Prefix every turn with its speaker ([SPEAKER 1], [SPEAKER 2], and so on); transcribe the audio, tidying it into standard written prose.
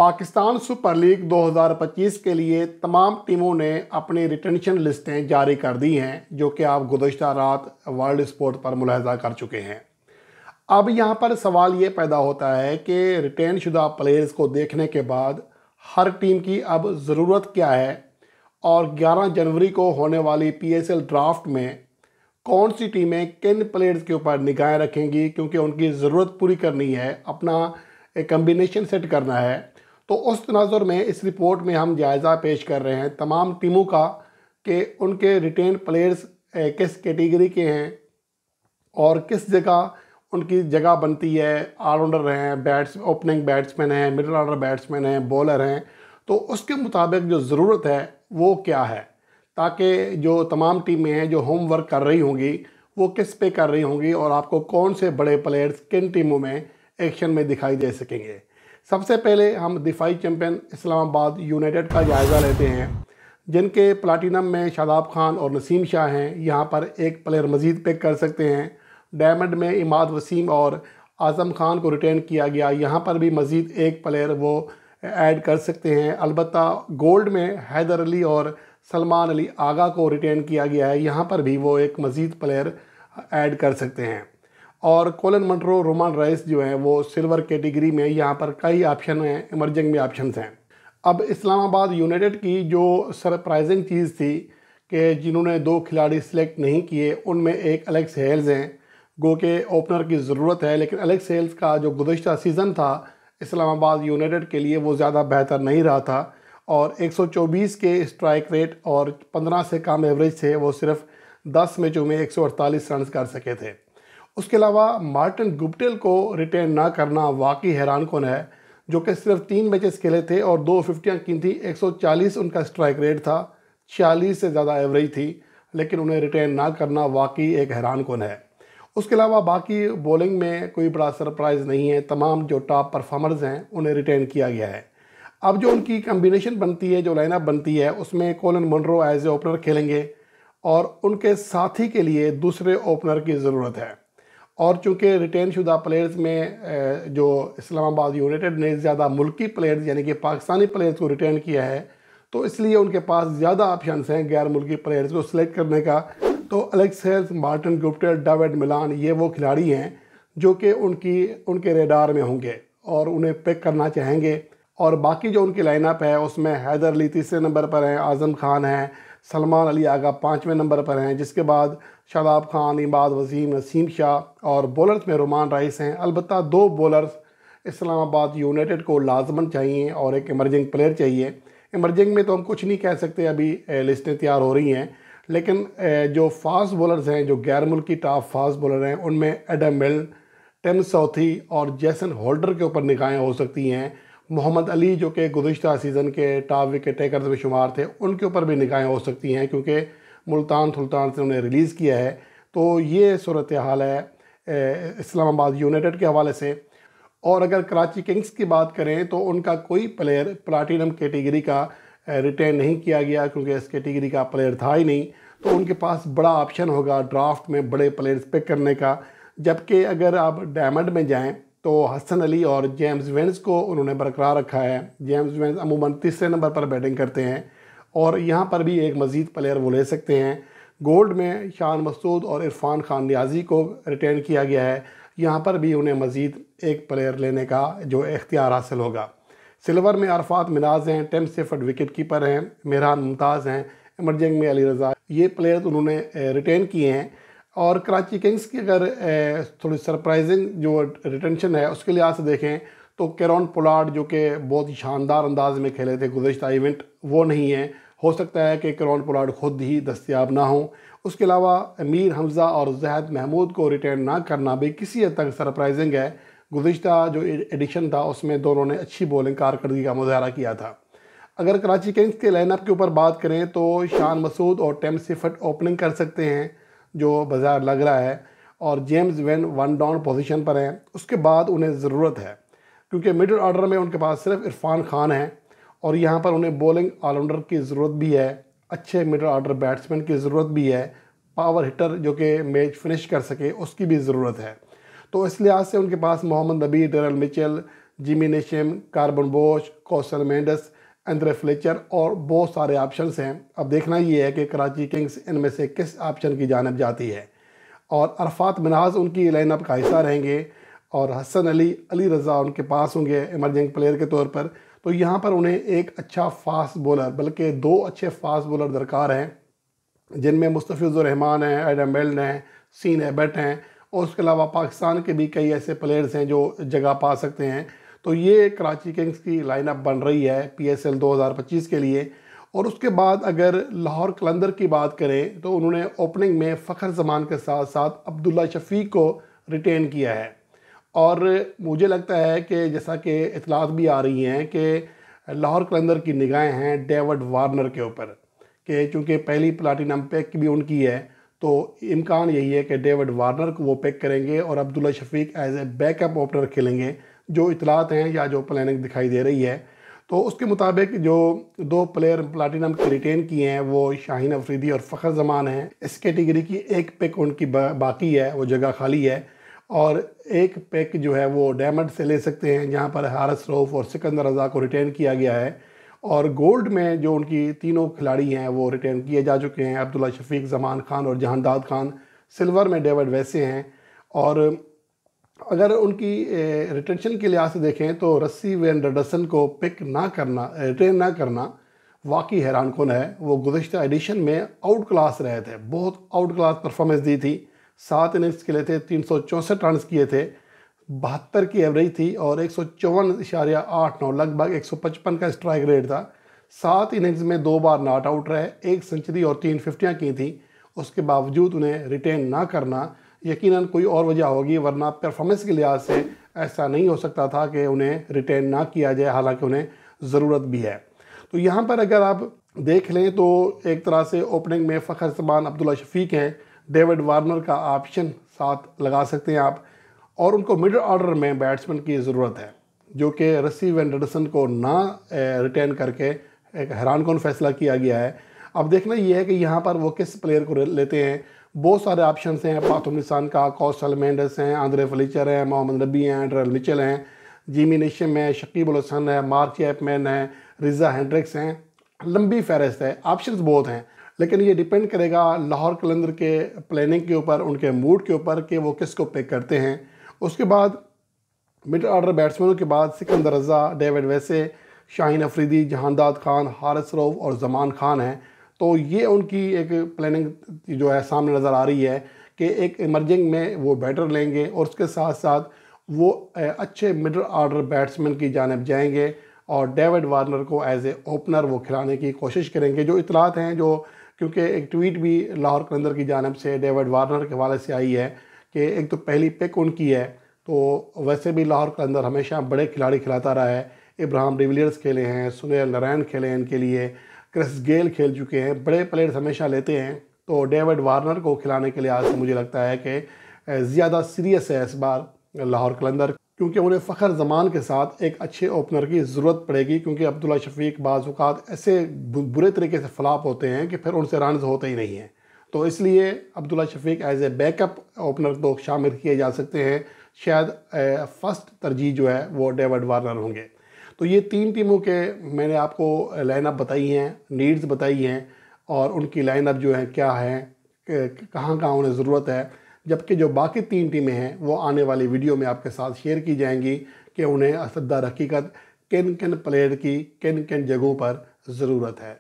[SPEAKER 1] Pakistan super league 2025 के लिए तमाम टीमों ने अपनी रिटेंशन लिस्टें जारी कर दी हैं, जो कि आप गुज़श्ता रात वर्ल्ड स्पोर्ट पर मुलाहजा कर चुके हैं। अब यहाँ पर सवाल ये पैदा होता है कि रिटेन शुदा प्लेयर्स को देखने के बाद हर टीम की अब ज़रूरत क्या है और 11 जनवरी को होने वाली PSL ड्राफ्ट में कौन सी टीमें किन प्लेयर्स के ऊपर निगाहें रखेंगी, क्योंकि उनकी ज़रूरत पूरी करनी है, अपना एक कम्बिनेशन सेट करना है। तो उस तनाजुर में इस रिपोर्ट में हम जायज़ा पेश कर रहे हैं तमाम टीमों का कि उनके रिटेन प्लेयर्स किस कैटेगरी के हैं और किस जगह उनकी जगह बनती है। ऑलराउंडर हैं, ओपनिंग बैट्समैन हैं, मिडिल ऑर्डर बैट्समैन हैं, बॉलर हैं, तो उसके मुताबिक जो ज़रूरत है वो क्या है, ताकि जो तमाम टीमें हैं जो होमवर्क कर रही होंगी वो किस पे कर रही होंगी और आपको कौन से बड़े प्लेयर्स किन टीमों में एक्शन में दिखाई दे सकेंगे। सबसे पहले हम दिफाई चैंपियन इस्लामाबाद यूनाइटेड का जायज़ा लेते हैं, जिनके प्लाटिनम में शादाब खान और नसीम शाह हैं। यहाँ पर एक प्लेयर मज़ीद पिक कर सकते हैं। डायमंड में इमाद वसीम और आज़म खान को रिटेन किया गया, यहाँ पर भी मज़ीद एक प्लेयर वो ऐड कर सकते हैं। अलबत्ता गोल्ड में हैदर अली और सलमान अली आगा को रिटेन किया गया है, यहाँ पर भी वो एक मज़ीद प्लेयर ऐड कर सकते हैं। और कोलन मंट्रो, रोमान राइस जो हैं वो सिल्वर कैटेगरी में, यहाँ पर कई ऑप्शन हैं, इमर्जिंग में ऑप्शंस हैं। अब इस्लामाबाद यूनाइटेड की जो सरप्राइजिंग चीज़ थी कि जिन्होंने 2 खिलाड़ी सिलेक्ट नहीं किए, उनमें एक एलेक्स हेल्स हैं, गो के ओपनर की ज़रूरत है, लेकिन एलेक्स हेल्स का जो गुज़श्ता सीज़न था इस्लामाबाद यूनाइटेड के लिए वो ज़्यादा बेहतर नहीं रहा था और 124 के स्ट्राइक रेट और 15 से कम एवरेज से वो सिर्फ 10 मैचों में 148 रन कर सके थे। उसके अलावा मार्टिन गुप्टिल को रिटेन ना करना वाकई हैरान कौन है, जो कि सिर्फ 3 मैचेस खेले थे और 2 फिफ्टियाँ की थी। 140 उनका स्ट्राइक रेट था, 46 से ज़्यादा एवरेज थी, लेकिन उन्हें रिटेन ना करना वाकई एक हैरान कौन है। उसके अलावा बाकी बॉलिंग में कोई बड़ा सरप्राइज़ नहीं है, तमाम जो टॉप परफॉर्मर्स हैं उन्हें रिटेन किया गया है। अब जो उनकी कम्बिनेशन बनती है, जो लाइनअप बनती है, उसमें कोलन मंट्रो एज ए ओपनर खेलेंगे और उनके साथी के लिए दूसरे ओपनर की ज़रूरत है। और चूँकि रिटेन शुदा प्लेयर्स में जो इस्लामाबाद यूनाइटेड ने ज़्यादा मुल्की प्लेयर्स यानी कि पाकिस्तानी प्लेयर्स को रिटेन किया है, तो इसलिए उनके पास ज़्यादा ऑप्शंस हैं गैर मुल्की प्लेयर्स को सिलेक्ट करने का। तो Alex Hales, Martin Guptill, David Malan, ये वो खिलाड़ी हैं जो कि उनके रेडार में होंगे और उन्हें पिक करना चाहेंगे। और बाकी जो उनकी लाइनअप है उसमें हैदर अली तीसरे नंबर पर हैं, आज़म खान हैं, सलमान अली आगा 5वें नंबर पर हैं, जिसके बाद शादाब खान, इमाद वसीम, नसीम शाह और बॉलर्स में रोमान राइस हैं। अलबत्ता 2 बॉलर्स इस्लामाबाद यूनाइटेड को लाजमन चाहिए और एक इमर्जिंग प्लेयर चाहिए। इमर्जिंग में तो हम कुछ नहीं कह सकते, अभी लिस्टें तैयार हो रही हैं, लेकिन जो फास्ट बॉलर्स हैं, जो गैर मुल्की टॉप फास्ट बॉलर हैं, उनमें एडम मिल, टिम साउथी और जैसन होल्डर के ऊपर निगाहें हो सकती हैं। मोहम्मद अली जो कि गुज़श्ता सीज़न के टॉप विकेट टेकर्स में शुमार थे, उनके ऊपर भी निगाहें हो सकती हैं, क्योंकि मुल्तान सुल्तान से उन्हें रिलीज़ किया है। तो ये सूरत हाल है इस्लामाबाद यूनाइटेड के हवाले से। और अगर कराची किंग्स की बात करें तो उनका कोई प्लेयर प्लाटिनम कैटेगरी का रिटेन नहीं किया गया, क्योंकि इस कैटेगरी का प्लेयर था ही नहीं। तो उनके पास बड़ा ऑप्शन होगा ड्राफ्ट में बड़े प्लेयर्स पिक करने का। जबकि अगर आप डायमंड में जाएँ तो हसन अली और जेम्स वेंस को उन्होंने बरकरार रखा है। जेम्स वेंस अमूमन तीसरे नंबर पर बैटिंग करते हैं और यहाँ पर भी एक मज़ीद प्लेयर वो ले सकते हैं। गोल्ड में शान मसूद और इरफान खान नियाजी को रिटेन किया गया है, यहाँ पर भी उन्हें मज़ीद एक प्लेयर लेने का जो इख्तियार हासिल होगा। सिल्वर में अरफात मिनाज हैं, टिम सेफर्ड विकेट कीपर हैं, मेहरान मुमताज़ हैं, इमर्जिंग में अली रज़ा, ये प्लेयर उन्होंने रिटेन किए हैं। और कराची किंग्स की अगर थोड़ी सरप्राइजिंग जो रिटेंशन है उसके लिहाज से देखें तो कैरन पोलार्ड, जो कि बहुत ही शानदार अंदाज में खेले थे गुज़श्ता इवेंट, वो नहीं है। हो सकता है कि कैरन पोलार्ड खुद ही दस्तयाब ना हो। उसके अलावा अमीर हमज़ा और जहद महमूद को रिटेन ना करना भी किसी हद तक सरप्राइजिंग है। गुज़श्ता जो एडिशन था उसमें दोनों ने अच्छी बॉलिंग कारकर्दगी का मुजाहरा किया था। अगर कराची किंग्स के लाइनअप के ऊपर बात करें तो शान मसूद और टिम सेफर्ड ओपनिंग कर सकते हैं, जो बाजार लग रहा है, और जेम्स वेन 1 डाउन पोजीशन पर हैं। उसके बाद उन्हें ज़रूरत है, क्योंकि मिडिल ऑर्डर में उनके पास सिर्फ इरफान खान है और यहाँ पर उन्हें बॉलिंग ऑलराउंडर की ज़रूरत भी है, अच्छे मिडिल ऑर्डर बैट्समैन की ज़रूरत भी है, पावर हिटर जो कि मैच फिनिश कर सके उसकी भी ज़रूरत है। तो इस लिहाज से उनके पास मोहम्मद नबी, डेरल मिचेल, जिमी नेशम, कार्बन बोश, कौशल मेंडस, एंड्रे फ्लेचर और बहुत सारे ऑप्शंस हैं। अब देखना ये है कि कराची किंग्स इनमें से किस ऑप्शन की जानिब जाती है। और अरफात मिनहाज उनकी लाइनअप का हिस्सा रहेंगे और हसन अली, अली रज़ा उनके पास होंगे इमर्जिंग प्लेयर के तौर पर। तो यहाँ पर उन्हें एक अच्छा फास्ट बॉलर, बल्कि 2 अच्छे फास्ट बॉलर दरकार हैं, जिनमें मुस्तफ़िज़ुर रहमान हैं, एडम बेल्ट हैं, सीन एबट हैं और उसके अलावा पाकिस्तान के भी कई ऐसे प्लेयर्स हैं जो जगह पा सकते हैं। तो ये कराची किंग्स की लाइनअप बन रही है PSL 2025 के लिए। और उसके बाद अगर लाहौर कलंदर की बात करें तो उन्होंने ओपनिंग में फ़खर जमान के साथ साथ अब्दुल्ला शफीक को रिटेन किया है। और मुझे लगता है कि जैसा कि इतलात भी आ रही हैं कि लाहौर कलंदर की निगाहें हैं डेविड वार्नर के ऊपर, कि चूँकि पहली प्लाटिनम पिक भी उनकी है तो इम्कान यही है कि डेविड वार्नर को वो पिक करेंगे और Abdullah Shafique as a backup opener खेलेंगे, जो इतलात हैं या जो प्लानिंग दिखाई दे रही है। तो उसके मुताबिक जो 2 प्लेयर प्लाटिनम के रिटेन किए हैं वो शाहीन अफरीदी और फ़खर जमान हैं। इस कैटेगरी की एक पिक उनकी बाकी है, वो जगह खाली है। और एक पिक जो है वो डायमंड से ले सकते हैं, जहाँ पर हारिस रऊफ़ और सिकंदर रज़ा को रिटेन किया गया है। और गोल्ड में जो उनकी तीनों खिलाड़ी हैं वो रिटेन किए जा चुके हैं, अब्दुल्ला शफीक, जमान खान और जहानदाद खान। सिल्वर में डेविड वैसे हैं। और अगर उनकी रिटेंशन के लिहाज से देखें तो रस्सी वैन डडसन को पिक ना करना, रिटेन ना करना वाकई हैरान कुन है। वो गुज़श्ता एडिशन में आउट क्लास रहे थे, बहुत आउट क्लास परफॉर्मेंस दी थी। 7 इनिंग्स खेले थे, 364 रन किए थे, 72 की एवरेज थी और 154.89 लगभग 155 का स्ट्राइक रेट था। 7 इनिंग्स में 2 बार नॉट आउट रहे, 1 सेंचुरी और 3 फिफ्टियाँ की थी। उसके बावजूद उन्हें रिटेन ना करना यकीनन कोई और वजह होगी, वरना परफॉर्मेंस के लिहाज से ऐसा नहीं हो सकता था कि उन्हें रिटेन ना किया जाए, हालांकि उन्हें ज़रूरत भी है। तो यहाँ पर अगर आप देख लें तो एक तरह से ओपनिंग में फ़खर जमान, अब्दुल्ला शफीक हैं, डेविड वार्नर का ऑप्शन साथ लगा सकते हैं आप। और उनको मिडल ऑर्डर में बैट्समैन की ज़रूरत है, जो कि रस्सी वैन डडसन को ना रिटेन करके एक हैरानकुन फैसला किया गया है। अब देखना ये है कि यहाँ पर वो किस प्लेयर को लेते हैं। बहुत सारे ऑप्शंस हैं, पाथुम निसान का, कौशल मेंडस हैं, आंद्रे फ्लेचर हैं, मोहम्मद नबी हैं, ड्रेल मिचेल हैं, जिमी नेशम है, शकीब उल हसन है, मार्क चैपमैन है, रिजा हेंड्रिक्स हैं। लंबी फहरिस्त है, ऑप्शंस बहुत हैं, लेकिन ये डिपेंड करेगा लाहौर कलंदर के प्लानिंग के ऊपर, उनके मूड के ऊपर कि वो किसको पिक करते हैं। उसके बाद मिड ऑर्डर बैट्समैनों के बाद सिकंदर रज़ा, डेविड वैसे, शाहीन अफरीदी, जहानदाद खान, हारिस रऊफ़ और जमान खान हैं। तो ये उनकी एक प्लानिंग जो है सामने नज़र आ रही है कि एक इमर्जिंग में वो बैटर लेंगे और उसके साथ साथ वो अच्छे मिडल ऑर्डर बैट्समैन की जानिब जाएंगे और डेविड वार्नर को एज ए ओपनर वो खिलाने की कोशिश करेंगे। जो इतलात हैं, जो क्योंकि एक ट्वीट भी लाहौर कलंदर की जानिब से डेविड वार्नर के हवाले से आई है कि एक तो पहली पिक उनकी है, तो वैसे भी लाहौर कलंदर हमेशा बड़े खिलाड़ी खिलाता रहा है। इब्राहिम डिविलियर्स खेले हैं, सुनील नारायण खेले हैं इनके लिए, क्रिस गेल खेल चुके हैं, बड़े प्लेयर्स हमेशा लेते हैं। तो डेविड वार्नर को खिलाने के लिहाज से मुझे लगता है कि ज़्यादा सीरियस है इस बार लाहौर कलंदर, क्योंकि उन्हें फ़खर जमान के साथ एक अच्छे ओपनर की ज़रूरत पड़ेगी। क्योंकि अब्दुल्ला शफीक बाज़ औक़ात ऐसे बुरे तरीके से फ्लॉप होते हैं कि फिर उनसे रन्स होते ही नहीं हैं। तो इसलिए Abdullah Shafique as a backup opener तो शामिल किए जा सकते हैं। शायद फर्स्ट तरजीह जो है वो डेविड वार्नर होंगे। तो ये 3 टीमों के मैंने आपको लाइनअप बताई हैं, नीड्स बताई हैं और उनकी लाइनअप जो है क्या है, कहाँ कहाँ उन्हें ज़रूरत है। जबकि जो बाकी 3 टीमें हैं वो आने वाली वीडियो में आपके साथ शेयर की जाएंगी कि उन्हें असद हकीकत किन किन प्लेयर की किन किन जगहों पर ज़रूरत है।